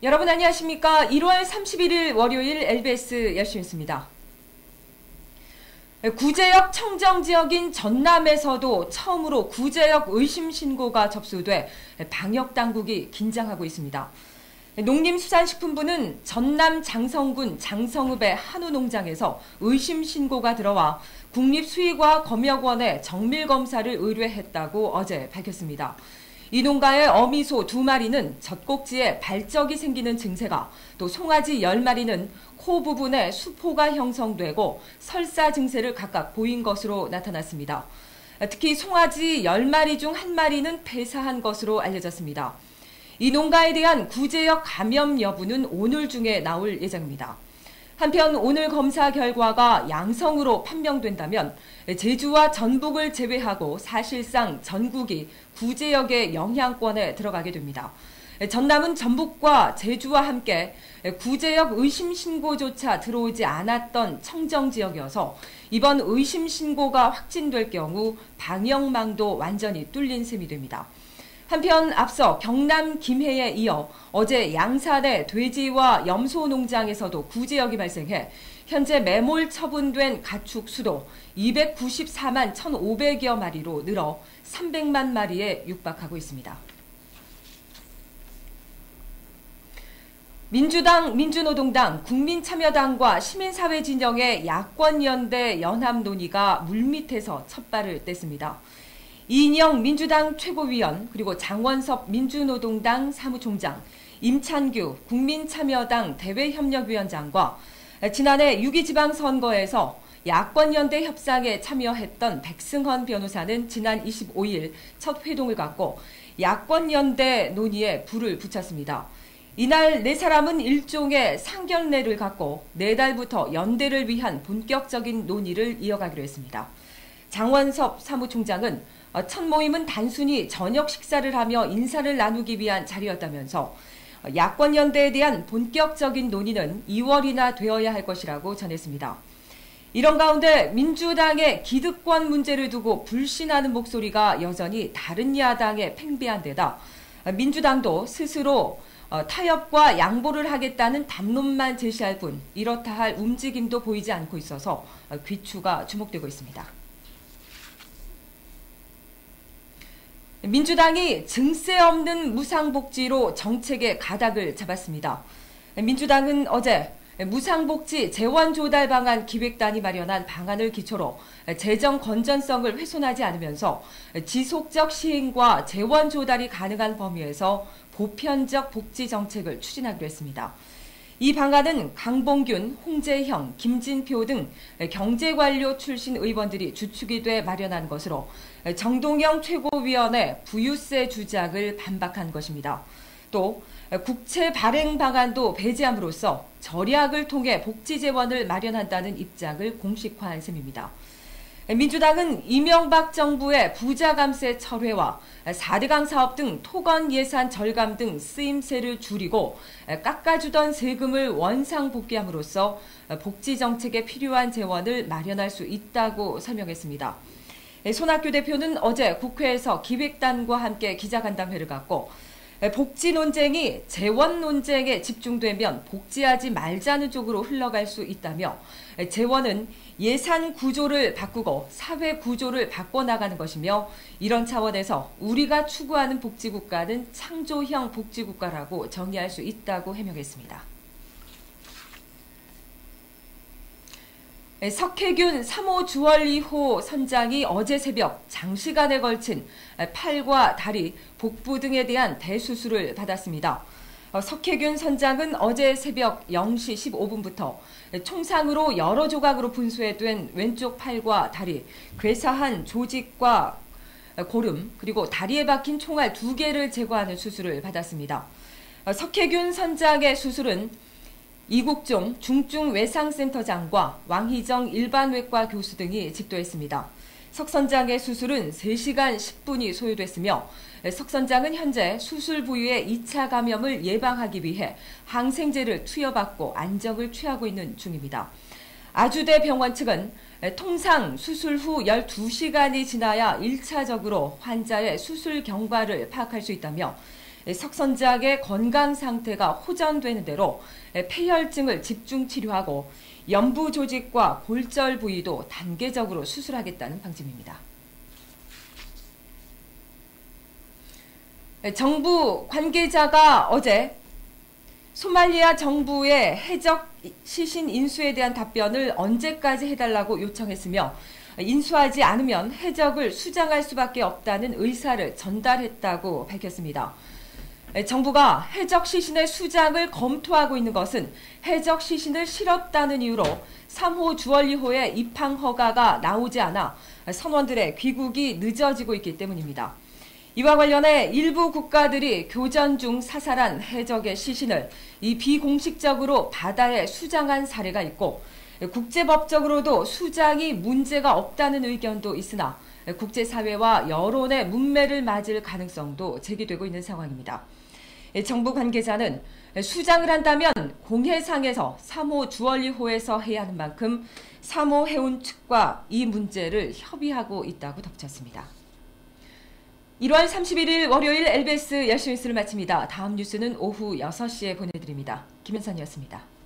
여러분 안녕하십니까? 1월 31일 월요일 LBS 열심입니다. 구제역 청정지역인 전남에서도 처음으로 구제역 의심 신고가 접수돼 방역당국이 긴장하고 있습니다. 농림수산식품부는 전남 장성군 장성읍의 한우 농장에서 의심 신고가 들어와 국립수의과검역원에 정밀검사를 의뢰했다고 어제 밝혔습니다. 이 농가의 어미소 2마리는 젖꼭지에 발적이 생기는 증세가, 또 송아지 10마리는 코 부분에 수포가 형성되고 설사 증세를 각각 보인 것으로 나타났습니다. 특히 송아지 10마리 중 1마리는 폐사한 것으로 알려졌습니다. 이 농가에 대한 구제역 감염 여부는 오늘 중에 나올 예정입니다. 한편 오늘 검사 결과가 양성으로 판명된다면 제주와 전북을 제외하고 사실상 전국이 구제역의 영향권에 들어가게 됩니다. 전남은 전북과 제주와 함께 구제역 의심 신고조차 들어오지 않았던 청정지역이어서 이번 의심 신고가 확진될 경우 방역망도 완전히 뚫린 셈이 됩니다. 한편 앞서 경남 김해에 이어 어제 양산의 돼지와 염소 농장에서도 구제역이 발생해 현재 매몰 처분된 가축 수도 294만 1,500여 마리로 늘어 300만 마리에 육박하고 있습니다. 민주당, 민주노동당, 국민참여당과 시민사회 진영의 야권연대 연합 논의가 물밑에서 첫 발을 뗐습니다. 이인영 민주당 최고위원, 그리고 장원섭 민주노동당 사무총장, 임찬규 국민참여당 대외협력위원장과 지난해 6.2 지방선거에서 야권연대 협상에 참여했던 백승헌 변호사는 지난 25일 첫 회동을 갖고 야권연대 논의에 불을 붙였습니다. 이날 네 사람은 일종의 상견례를 갖고 내달부터 연대를 위한 본격적인 논의를 이어가기로 했습니다. 장원섭 사무총장은 첫 모임은 단순히 저녁 식사를 하며 인사를 나누기 위한 자리였다면서 야권연대에 대한 본격적인 논의는 2월이나 되어야 할 것이라고 전했습니다. 이런 가운데 민주당의 기득권 문제를 두고 불신하는 목소리가 여전히 다른 야당에 팽배한 데다 민주당도 스스로 타협과 양보를 하겠다는 담론만 제시할 뿐 이렇다 할 움직임도 보이지 않고 있어서 귀추가 주목되고 있습니다. 민주당이 증세 없는 무상복지로 정책의 가닥을 잡았습니다. 민주당은 어제 무상복지 재원조달 방안 기획단이 마련한 방안을 기초로 재정 건전성을 훼손하지 않으면서 지속적 시행과 재원조달이 가능한 범위에서 보편적 복지 정책을 추진하기로 했습니다. 이 방안은 강봉균, 홍재형, 김진표 등 경제관료 출신 의원들이 주축이 돼 마련한 것으로 정동영 최고위원의 부유세 주장을 반박한 것입니다. 또 국채 발행 방안도 배제함으로써 절약을 통해 복지 재원을 마련한다는 입장을 공식화한 셈입니다. 민주당은 이명박 정부의 부자감세 철회와 4대강 사업 등 토건 예산 절감 등 쓰임새를 줄이고 깎아주던 세금을 원상복귀함으로써 복지 정책에 필요한 재원을 마련할 수 있다고 설명했습니다. 손학규 대표는 어제 국회에서 기획단과 함께 기자간담회를 갖고 복지 논쟁이 재원 논쟁에 집중되면 복지하지 말자는 쪽으로 흘러갈 수 있다며 재원은 예산 구조를 바꾸고 사회 구조를 바꿔나가는 것이며 이런 차원에서 우리가 추구하는 복지국가는 창조형 복지국가라고 정의할 수 있다고 해명했습니다. 석혜균 3호 주얼리호 선장이 어제 새벽 장시간에 걸친 팔과 다리, 복부 등에 대한 대수술을 받았습니다. 석혜균 선장은 어제 새벽 0시 15분부터 총상으로 여러 조각으로 분수해된 왼쪽 팔과 다리, 괴사한 조직과 고름, 그리고 다리에 박힌 총알 2개를 제거하는 수술을 받았습니다. 석혜균 선장의 수술은 이국종 중증외상센터장과 왕희정 일반외과 교수 등이 집도했습니다. 석 선장의 수술은 3시간 10분이 소요됐으며 석 선장은 현재 수술 부위의 2차 감염을 예방하기 위해 항생제를 투여받고 안정을 취하고 있는 중입니다. 아주대 병원 측은 통상 수술 후 12시간이 지나야 1차적으로 환자의 수술 경과를 파악할 수 있다며 석선작의 건강 상태가 호전되는 대로 폐혈증을 집중 치료하고 연부 조직과 골절 부위도 단계적으로 수술하겠다는 방침입니다. 정부 관계자가 어제 소말리아 정부의 해적 시신 인수에 대한 답변을 언제까지 해달라고 요청했으며 인수하지 않으면 해적을 수장할 수밖에 없다는 의사를 전달했다고 밝혔습니다. 정부가 해적 시신의 수장을 검토하고 있는 것은 해적 시신을 실었다는 이유로 3호 주얼리호의 입항 허가가 나오지 않아 선원들의 귀국이 늦어지고 있기 때문입니다. 이와 관련해 일부 국가들이 교전 중 사살한 해적의 시신을 비공식적으로 바다에 수장한 사례가 있고 국제법적으로도 수장이 문제가 없다는 의견도 있으나 국제사회와 여론의 문매를 맞을 가능성도 제기되고 있는 상황입니다. 정부 관계자는 수장을 한다면 공해상에서 3호 주얼리호에서 해야 하는 만큼 3호 해운 측과 이 문제를 협의하고 있다고 덧붙였습니다. 1월 31일 월요일 LBS 열심히 뉴스를 마칩니다. 다음 뉴스는 오후 6시에 보내드립니다. 김현선이었습니다.